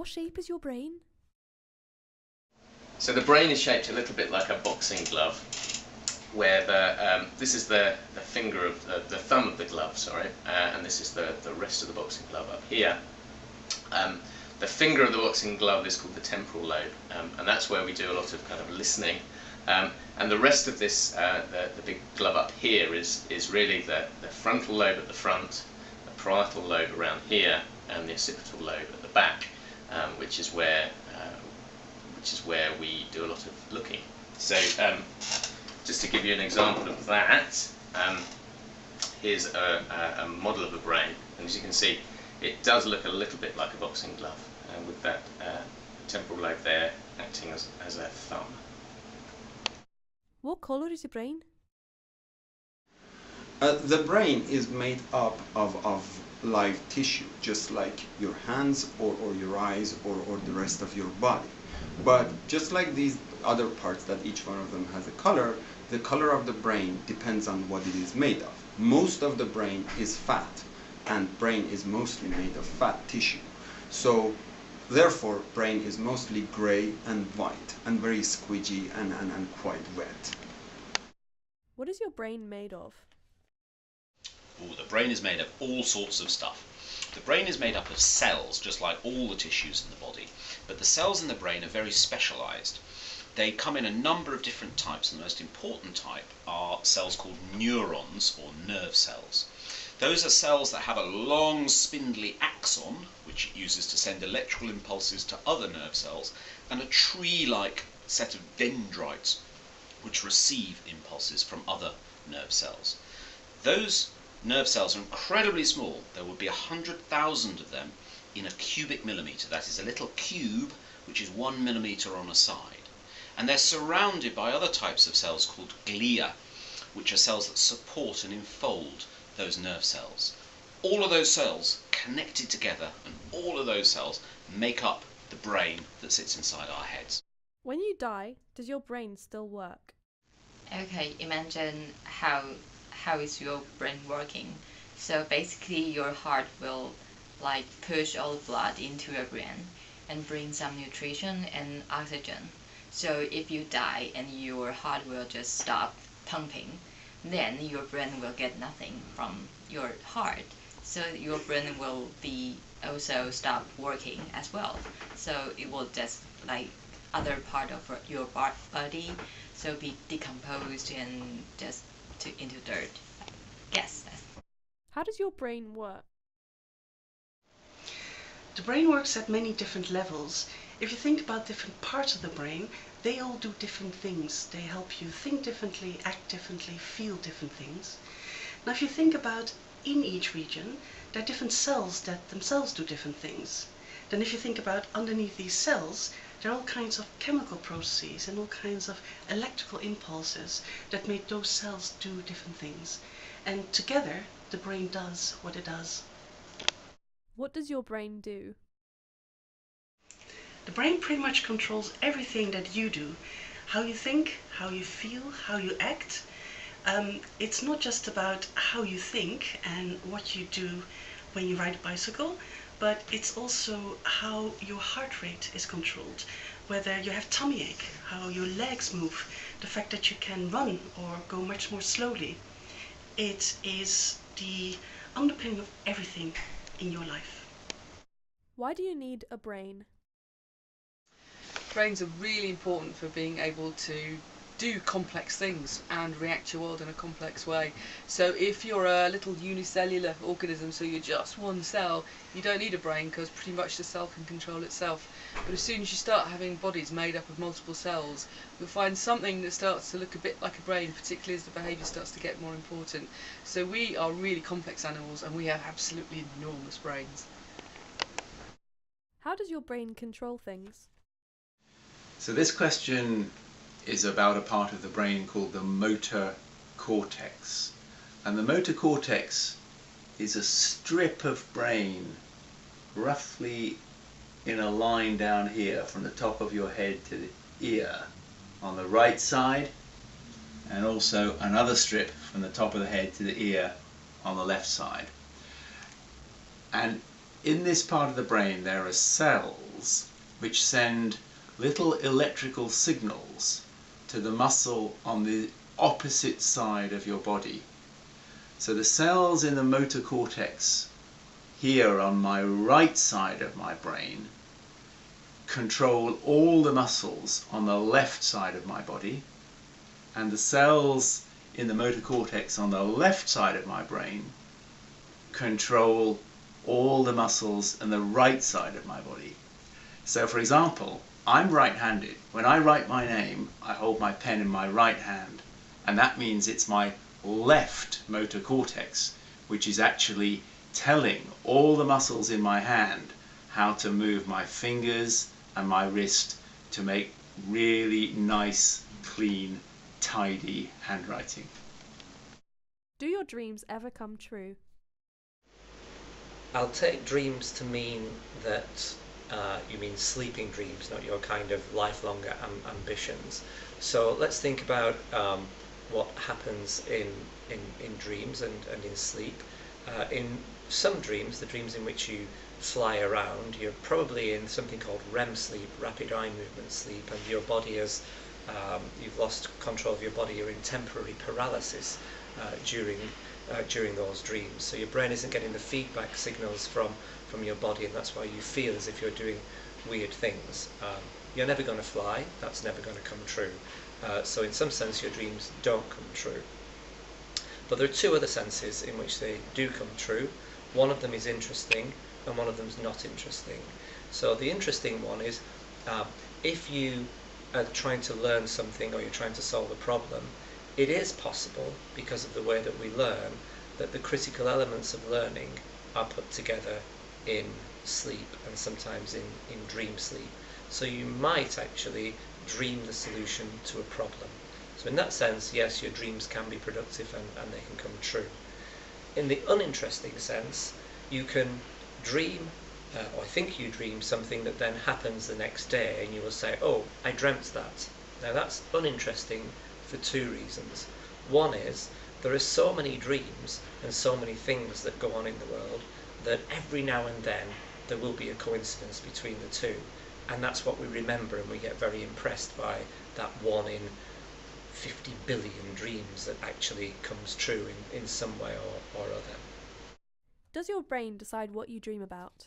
What shape is your brain? So the brain is shaped a little bit like a boxing glove, where this is the finger of the thumb of the glove, sorry, and this is the rest of the boxing glove up here. The finger of the boxing glove is called the temporal lobe, and that's where we do a lot of kind of listening. And the rest of this, the big glove up here, is really the frontal lobe at the front, the parietal lobe around here, and the occipital lobe at the back, which is where we do a lot of looking. So just to give you an example of that, here's a model of a brain, and as you can see, it does look a little bit like a boxing glove, with that temporal lobe there acting as a thumb. What colour is your brain? The brain is made up of live tissue, just like your hands or your eyes or the rest of your body. But just like these other parts that each one of them has a color, the color of the brain depends on what it is made of. Most of the brain is fat, and brain is mostly made of fat tissue. So therefore brain is mostly gray and white and very squidgy and quite wet. What is your brain made of? Oh, the brain is made of all sorts of stuff. The brain is made up of cells, just like all the tissues in the body, but the cells in the brain are very specialized. They come in a number of different types, and the most important type are cells called neurons, or nerve cells. Those are cells that have a long spindly axon, which it uses to send electrical impulses to other nerve cells, and a tree-like set of dendrites, which receive impulses from other nerve cells. Those nerve cells are incredibly small. There would be 100,000 of them in a cubic millimetre. That is a little cube which is 1 millimetre on a side. And they're surrounded by other types of cells called glia, which are cells that support and enfold those nerve cells. All of those cells connected together, and all of those cells make up the brain that sits inside our heads. When you die, does your brain still work? Okay, imagine how is your brain working. So basically your heart will like push all the blood into your brain and bring some nutrition and oxygen. So if you die and your heart will just stop pumping, then your brain will get nothing from your heart. So your brain will be also stop working as well. So it will just like other part of your body, so be decomposed and just into dirt. Yes. How does your brain work? The brain works at many different levels. If you think about different parts of the brain, they all do different things. They help you think differently, act differently, feel different things. Now if you think about in each region, there are different cells that themselves do different things. Then if you think about underneath these cells, there are all kinds of chemical processes and all kinds of electrical impulses that make those cells do different things. And together, the brain does what it does. What does your brain do? The brain pretty much controls everything that you do. How you think, how you feel, how you act. It's not just about how you think and what you do when you ride a bicycle, but it's also how your heart rate is controlled, whether you have tummy ache, how your legs move, the fact that you can run or go much more slowly. It is the underpinning of everything in your life. Why do you need a brain? Brains are really important for being able to do complex things and react to your world in a complex way. So if you're a little unicellular organism, so you're just one cell, you don't need a brain because pretty much the cell can control itself. But as soon as you start having bodies made up of multiple cells, you'll find something that starts to look a bit like a brain, particularly as the behaviour starts to get more important. So we are really complex animals and we have absolutely enormous brains. How does your brain control things? So this question is about a part of the brain called the motor cortex. And the motor cortex is a strip of brain roughly in a line down here from the top of your head to the ear on the right side, and also another strip from the top of the head to the ear on the left side. And in this part of the brain there are cells which send little electrical signals to the muscle on the opposite side of your body. So the cells in the motor cortex here on my right side of my brain control all the muscles on the left side of my body, and the cells in the motor cortex on the left side of my brain control all the muscles on the right side of my body. So for example, I'm right-handed. When I write my name, I hold my pen in my right hand, and that means it's my left motor cortex which is actually telling all the muscles in my hand how to move my fingers and my wrist to make really nice, clean, tidy handwriting. Do your dreams ever come true? I'll take dreams to mean that you mean sleeping dreams, not your kind of lifelong ambitions. So let's think about what happens in dreams and in sleep. In some dreams, the dreams in which you fly around, you're probably in something called REM sleep, rapid eye movement sleep, and your body has, you've lost control of your body, you're in temporary paralysis during those dreams. So your brain isn't getting the feedback signals from your body, and that's why you feel as if you're doing weird things. You're never going to fly, that's never going to come true. So in some sense your dreams don't come true. But there are two other senses in which they do come true. One of them is interesting and one of them is not interesting. So the interesting one is if you are trying to learn something or you're trying to solve a problem, it is possible, because of the way that we learn, that the critical elements of learning are put together in sleep and sometimes in dream sleep. So you might actually dream the solution to a problem. So in that sense, yes, your dreams can be productive and they can come true. In the uninteresting sense, you can dream, or think you dream something that then happens the next day, and you will say, oh, I dreamt that. Now that's uninteresting for two reasons. One is, there are so many dreams and so many things that go on in the world that every now and then there will be a coincidence between the two. And that's what we remember, and we get very impressed by that one in 50 billion dreams that actually comes true in some way or other. Does your brain decide what you dream about?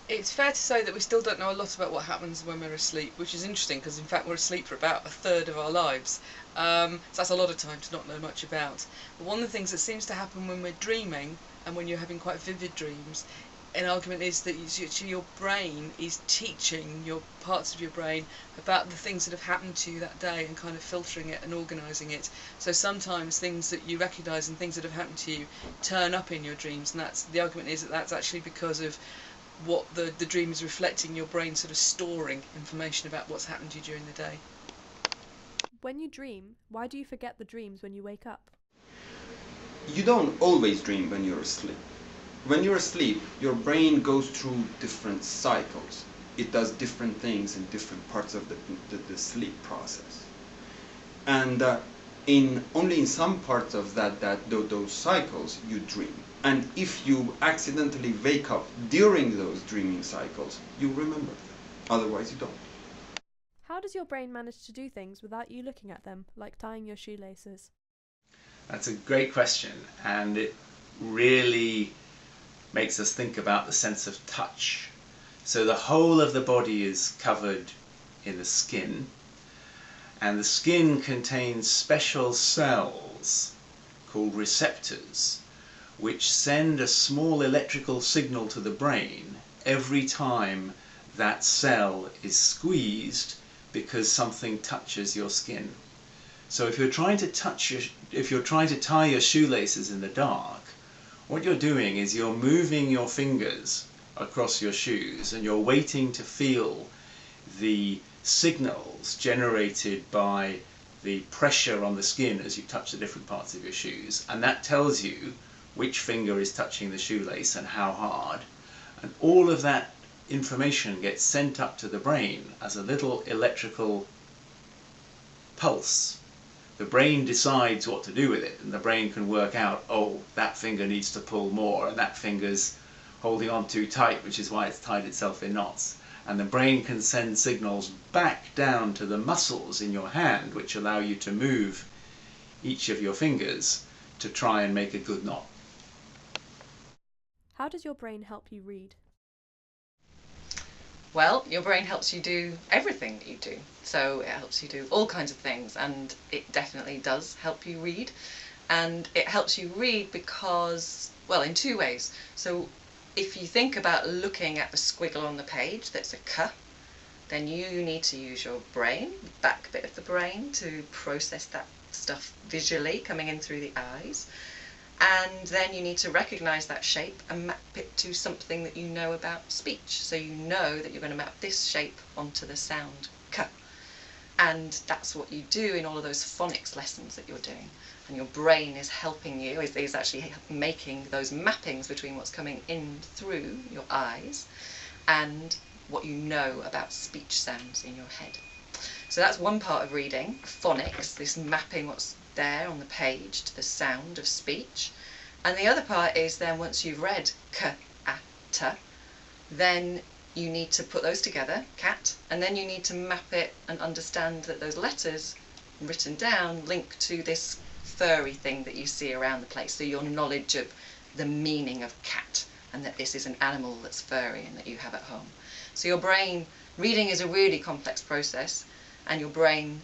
It's fair to say that we still don't know a lot about what happens when we're asleep, which is interesting because in fact we're asleep for about a third of our lives. So that's a lot of time to not know much about. But one of the things that seems to happen when we're dreaming and when you're having quite vivid dreams, an argument is that actually your brain is teaching your parts of your brain about the things that have happened to you that day and kind of filtering it and organising it. So sometimes things that you recognise and things that have happened to you turn up in your dreams, and the argument is that that's actually because of what the dream is reflecting, your brain sort of storing information about what's happened to you during the day. When you dream, why do you forget the dreams when you wake up? You don't always dream when you're asleep. When you're asleep, your brain goes through different cycles. It does different things in different parts of the sleep process. And only in some parts of those cycles you dream. And if you accidentally wake up during those dreaming cycles, you remember them. Otherwise you don't. How does your brain manage to do things without you looking at them, like tying your shoelaces? That's a great question, and it really makes us think about the sense of touch. So the whole of the body is covered in the skin, and the skin contains special cells called receptors, which send a small electrical signal to the brain every time that cell is squeezed because something touches your skin. So if you're trying to tie your shoelaces in the dark, what you're doing is you're moving your fingers across your shoes and you're waiting to feel the signals generated by the pressure on the skin as you touch the different parts of your shoes, and that tells you which finger is touching the shoelace and how hard, and all of that information gets sent up to the brain as a little electrical pulse. The brain decides what to do with it, and the brain can work out, oh, that finger needs to pull more and that finger's holding on too tight, which is why it's tied itself in knots. And the brain can send signals back down to the muscles in your hand, which allow you to move each of your fingers to try and make a good knot. How does your brain help you read? Well, your brain helps you do everything that you do. So it helps you do all kinds of things, and it definitely does help you read. And it helps you read because, well, in two ways. So if you think about looking at the squiggle on the page that's a K, then you need to use your brain, the back bit of the brain, to process that stuff visually coming in through the eyes. And then you need to recognise that shape and map it to something that you know about speech. So you know that you're going to map this shape onto the sound K. And that's what you do in all of those phonics lessons that you're doing. And your brain is helping you, is actually making those mappings between what's coming in through your eyes and what you know about speech sounds in your head. So that's one part of reading, phonics, this mapping what's there on the page to the sound of speech. And the other part is then once you've read K, A, T, then you need to put those together, cat, and then you need to map it and understand that those letters written down link to this furry thing that you see around the place. So your knowledge of the meaning of cat and that this is an animal that's furry and that you have at home. So your brain, reading is a really complex process, and your brain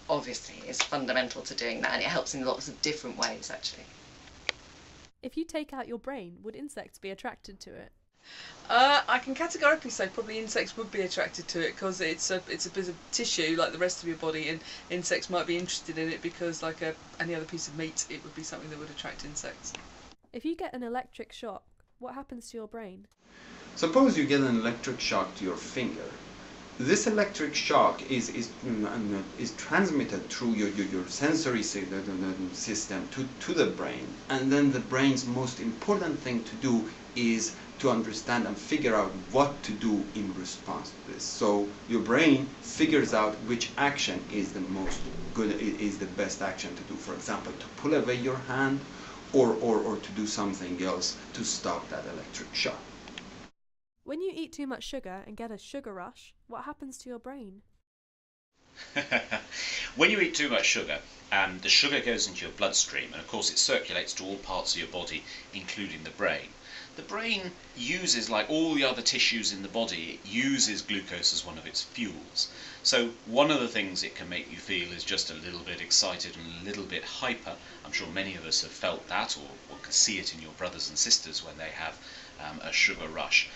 obviously is fundamental to doing that, and it helps in lots of different ways actually. If you take out your brain, would insects be attracted to it? I can categorically say probably insects would be attracted to it because it's a bit of tissue like the rest of your body, and insects might be interested in it because, like any other piece of meat, it would be something that would attract insects. If you get an electric shock, what happens to your brain? Suppose you get an electric shock to your finger. This electric shock is transmitted through your sensory system to the brain, and then the brain's most important thing to do is to understand and figure out what to do in response to this. So your brain figures out which action is the most good, is the best action to do. For example, to pull away your hand, or to do something else to stop that electric shock. When you eat too much sugar and get a sugar rush, what happens to your brain? When you eat too much sugar, the sugar goes into your bloodstream, and of course it circulates to all parts of your body, including the brain. The brain uses, like all the other tissues in the body, it uses glucose as one of its fuels. So one of the things it can make you feel is just a little bit excited and a little bit hyper. I'm sure many of us have felt that, or can see it in your brothers and sisters when they have a sugar rush.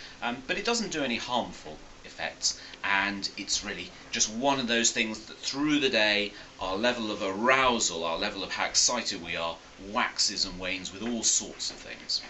But it doesn't do any harmful effects, and it's really just one of those things that through the day our level of arousal, our level of how excited we are, waxes and wanes with all sorts of things.